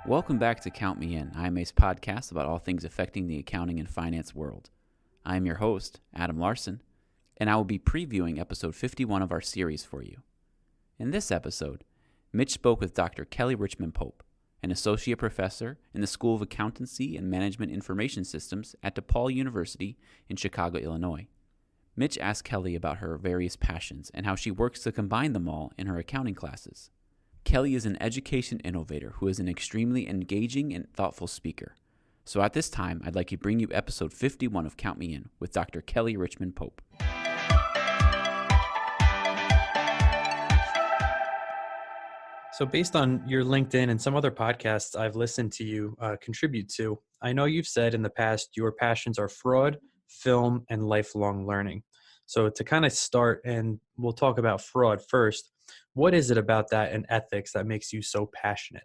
Welcome back to Count Me In, IMA's podcast about all things affecting the accounting and finance world. I am your host, Adam Larson, and I will be previewing episode 51 of our series for you. In this episode, Mitch spoke with Dr. Kelly Richmond Pope, an associate professor in the School of Accountancy and Management Information Systems at DePaul University in Chicago, Illinois. Mitch asked Kelly about her various passions and how she works to combine them all in her accounting classes. Kelly is an education innovator who is an extremely engaging and thoughtful speaker. So at this time, I'd like to bring you episode 51 of Count Me In with Dr. Kelly Richmond Pope. So based on your LinkedIn and some other podcasts I've listened to you contribute to, I know you've said in the past your passions are fraud, film, and lifelong learning. So to kind of start, and we'll talk about fraud first, what is it about that and ethics that makes you so passionate?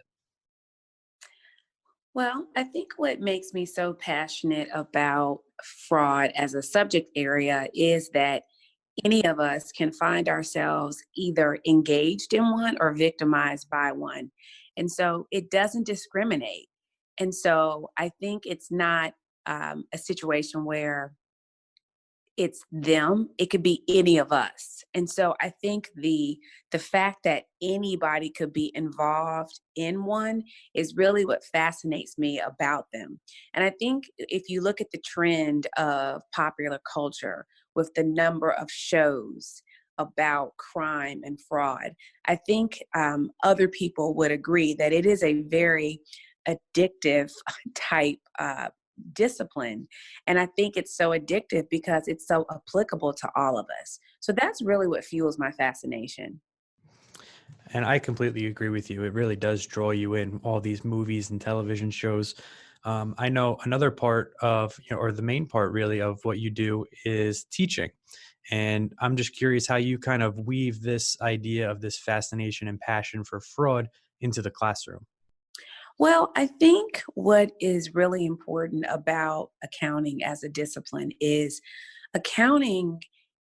Well, I think what makes me so passionate about fraud as a subject area is that any of us can find ourselves either engaged in one or victimized by one. And so it doesn't discriminate. And so I think it's not a situation where it's them, it could be any of us. And so I think the fact that anybody could be involved in one is really what fascinates me about them. And I think if you look at the trend of popular culture with the number of shows about crime and fraud, I think other people would agree that it is a very addictive type discipline. And I think it's so addictive because it's so applicable to all of us. So that's really what fuels my fascination. And I completely agree with you. It really does draw you in, all these movies and television shows. I know another part of, or the main part really of what you do is teaching. And I'm just curious how you kind of weave this idea of this fascination and passion for fraud into the classroom. Well, I think what is really important about accounting as a discipline is accounting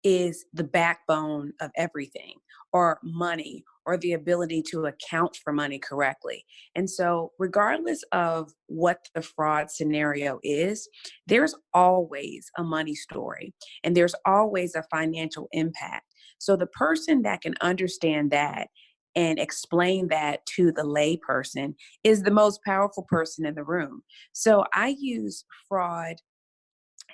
is the backbone of everything, or money, or the ability to account for money correctly. And so, regardless of what the fraud scenario is, there's always a money story and there's always a financial impact. So, the person that can understand that and explain that to the lay person is the most powerful person in the room. So, I use fraud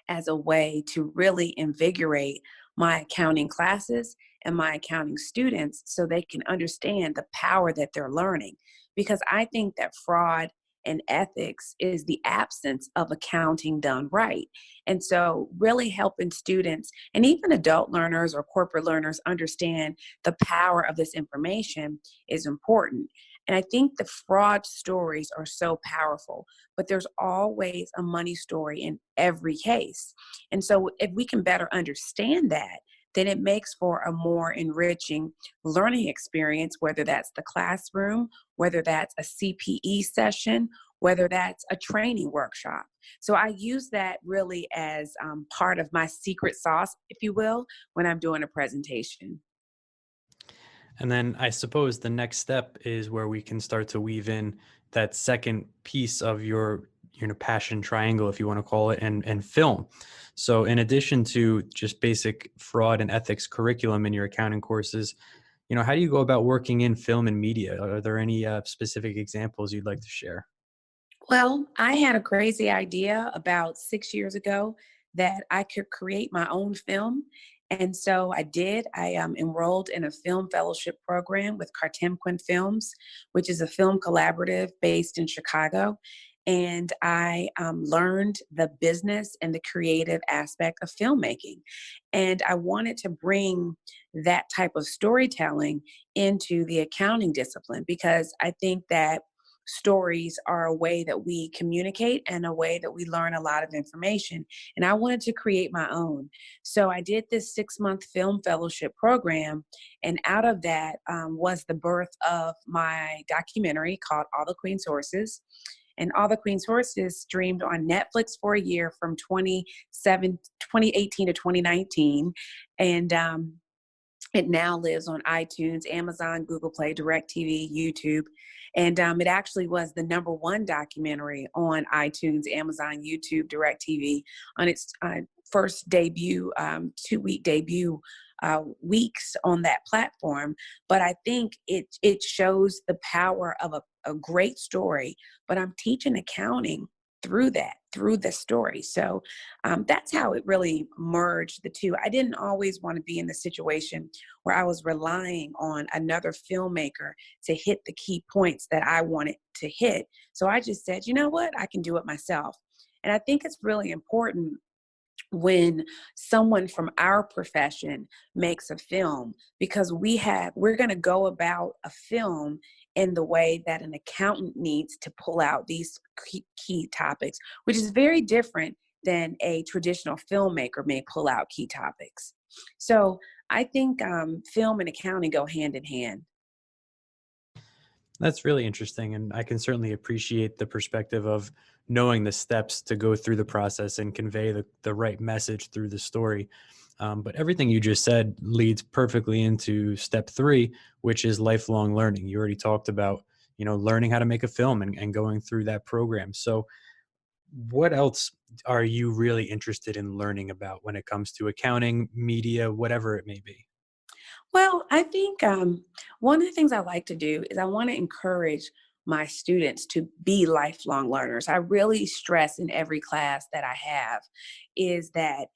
as a way to really invigorate my accounting classes and my accounting students so they can understand the power that they're learning. Because I think that fraud and ethics is the absence of accounting done right. And so, really helping students and even adult learners or corporate learners understand the power of this information is important. And I think the fraud stories are so powerful, but there's always a money story in every case. And so if we can better understand that, then it makes for a more enriching learning experience, whether that's the classroom, whether that's a CPE session, whether that's a training workshop. So I use that really as part of my secret sauce, if you will, when I'm doing a presentation. And then I suppose the next step is where we can start to weave in that second piece of your passion triangle, if you want to call it, and film. So in addition to just basic fraud and ethics curriculum in your accounting courses, how do you go about working in film and media? Are there any specific examples you'd like to share? Well, I had a crazy idea about 6 years ago that I could create my own film. And so I did. I enrolled in a film fellowship program with Cartemquin Films, which is a film collaborative based in Chicago. And I learned the business and the creative aspect of filmmaking. And I wanted to bring that type of storytelling into the accounting discipline because I think that stories are a way that we communicate and a way that we learn a lot of information. And I wanted to create my own. So I did this 6-month film fellowship program. And out of that was the birth of my documentary called All the Queen's Horses. And All the Queen's Horses streamed on Netflix for a year from 2018 to 2019. And It now lives on iTunes, Amazon, Google Play, DirecTV, YouTube. And it actually was the #1 documentary on iTunes, Amazon, YouTube, DirecTV on its first debut, 2-week debut weeks on that platform. But I think it shows the power of a great story. But I'm teaching accounting through that, through the story. So that's how it really merged the two. I didn't always want to be in the situation where I was relying on another filmmaker to hit the key points that I wanted to hit. So I just said, you know what, I can do it myself. And I think it's really important when someone from our profession makes a film, because we're going to go about a film in the way that an accountant needs to pull out these key topics, which is very different than a traditional filmmaker may pull out key topics. So I think film and accounting go hand in hand. That's really interesting. And I can certainly appreciate the perspective of knowing the steps to go through the process and convey the right message through the story. But everything you just said leads perfectly into step 3, which is lifelong learning. You already talked about, learning how to make a film and going through that program. So what else are you really interested in learning about when it comes to accounting, media, whatever it may be? Well, I think one of the things I like to do is I want to encourage my students to be lifelong learners. I really stress in every class that I have is that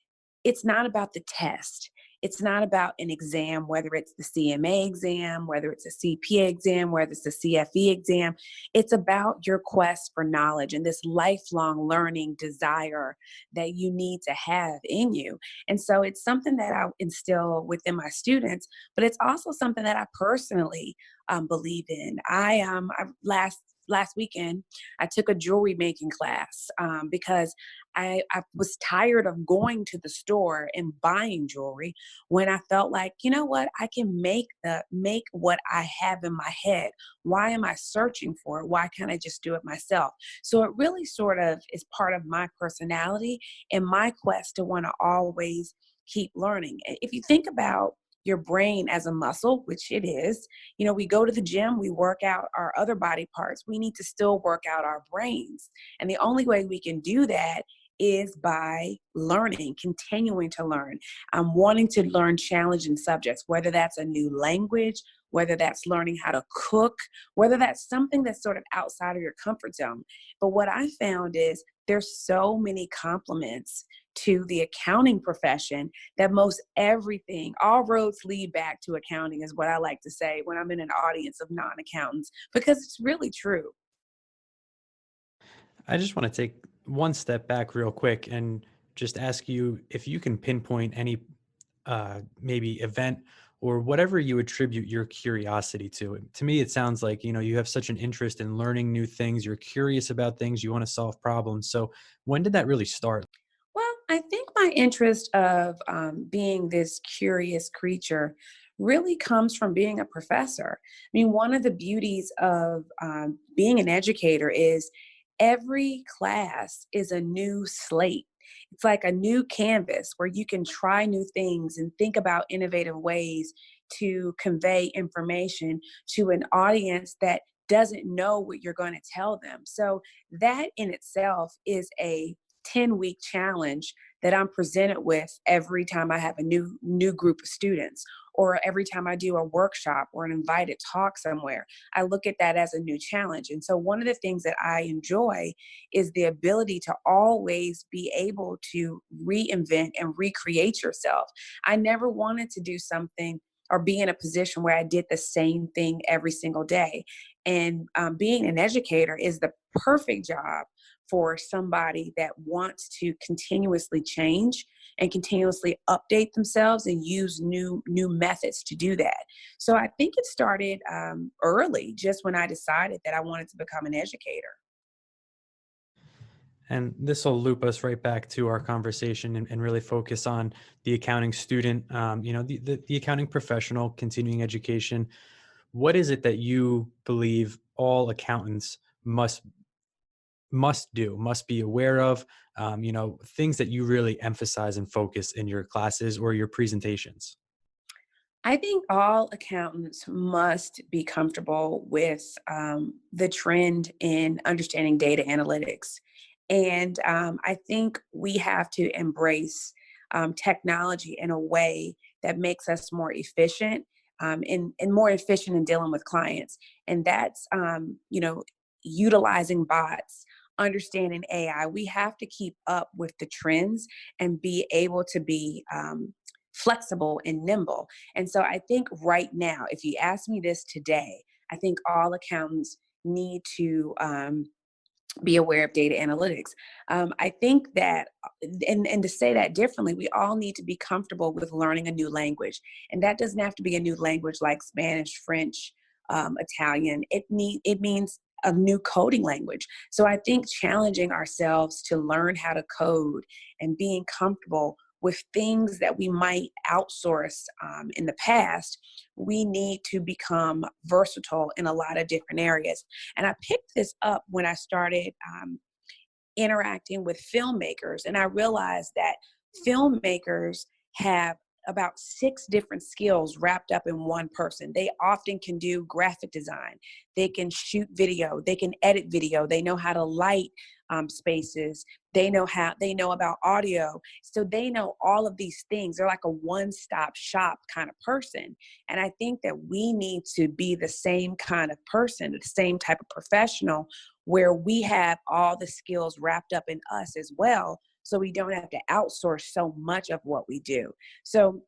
it's not about the test. It's not about an exam, whether it's the CMA exam, whether it's a CPA exam, whether it's the CFE exam. It's about your quest for knowledge and this lifelong learning desire that you need to have in you. And so it's something that I instill within my students, but it's also something that I personally believe in. Last weekend I took a jewelry making class because I was tired of going to the store and buying jewelry when I felt like, you know what, I can make what I have in my head. Why am I searching for it? Why can't I just do it myself? So it really sort of is part of my personality and my quest to want to always keep learning. If you think about your brain as a muscle, which it is, we go to the gym, we work out our other body parts. We need to still work out our brains. And the only way we can do that is by learning, continuing to learn, wanting to learn challenging subjects, whether that's a new language, whether that's learning how to cook, whether that's something that's sort of outside of your comfort zone. But what I found is there's so many compliments to the accounting profession that most everything, all roads lead back to accounting, is what I like to say when I'm in an audience of non-accountants, because it's really true. I just want to take one step back real quick and just ask you if you can pinpoint any maybe event or whatever you attribute your curiosity to. To me, it sounds like, you have such an interest in learning new things. You're curious about things. You want to solve problems. So when did that really start? Well, I think my interest of being this curious creature really comes from being a professor. I mean, one of the beauties of being an educator is every class is a new slate. It's like a new canvas where you can try new things and think about innovative ways to convey information to an audience that doesn't know what you're going to tell them. So that in itself is a 10-week challenge that I'm presented with every time I have a new group of students, or every time I do a workshop or an invited talk somewhere. I look at that as a new challenge. And so one of the things that I enjoy is the ability to always be able to reinvent and recreate yourself. I never wanted to do something or be in a position where I did the same thing every single day. And being an educator is the perfect job for somebody that wants to continuously change and continuously update themselves and use new methods to do that. So I think it started early, just when I decided that I wanted to become an educator. And this will loop us right back to our conversation and really focus on the accounting student, the accounting professional, continuing education. What is it that you believe all accountants must do, must be aware of, things that you really emphasize and focus in your classes or your presentations? I think all accountants must be comfortable with the trend in understanding data analytics. And I think we have to embrace technology in a way that makes us more efficient and more efficient in dealing with clients. And that's, utilizing bots, understanding AI. We have to keep up with the trends and be able to be flexible and nimble. And so I think right now, if you ask me this today, I think all accountants need to be aware of data analytics. I think that, and to say that differently, we all need to be comfortable with learning a new language. And that doesn't have to be a new language like Spanish, French, Italian. It means a new coding language. So I think challenging ourselves to learn how to code and being comfortable with things that we might outsource in the past, we need to become versatile in a lot of different areas. And I picked this up when I started interacting with filmmakers, and I realized that filmmakers have about 6 different skills wrapped up in one person. They often can do graphic design, they can shoot video, they can edit video, they know how to light spaces, they know about audio. So they know all of these things. They're like a one-stop shop kind of person. And I think that we need to be the same kind of person, the same type of professional, where we have all the skills wrapped up in us as well, so we don't have to outsource so much of what we do. So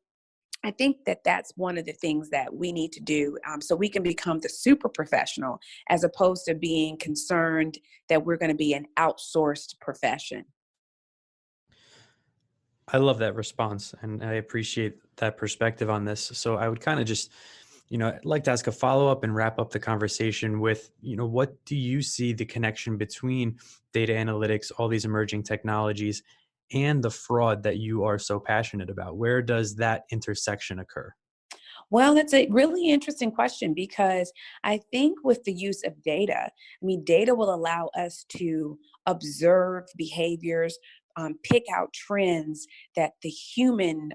I think that that's one of the things that we need to do, so we can become the super professional as opposed to being concerned that we're going to be an outsourced profession. I love that response, and I appreciate that perspective on this. So I would kind of just, I'd like to ask a follow-up and wrap up the conversation with, what do you see the connection between data analytics, all these emerging technologies, and the fraud that you are so passionate about? Where does that intersection occur? Well, that's a really interesting question, because I think with the use of data, data will allow us to observe behaviors, pick out trends that the human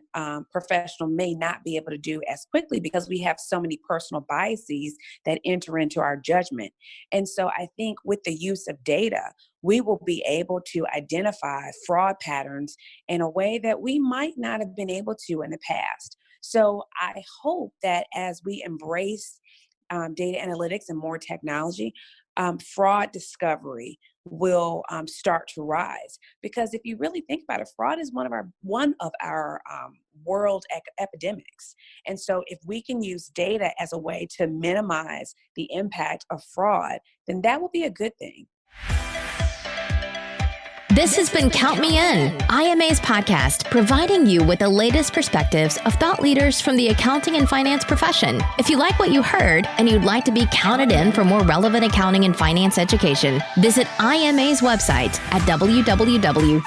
professional may not be able to do as quickly, because we have so many personal biases that enter into our judgment. And so I think with the use of data, we will be able to identify fraud patterns in a way that we might not have been able to in the past. So I hope that as we embrace data analytics and more technology, fraud discovery will start to rise. Because if you really think about it, fraud is one of our world epidemics. And so if we can use data as a way to minimize the impact of fraud, then that will be a good thing. This has been Count Me In, IMA's podcast, providing you with the latest perspectives of thought leaders from the accounting and finance profession. If you like what you heard and you'd like to be counted in for more relevant accounting and finance education, visit IMA's website at www.imanet.org.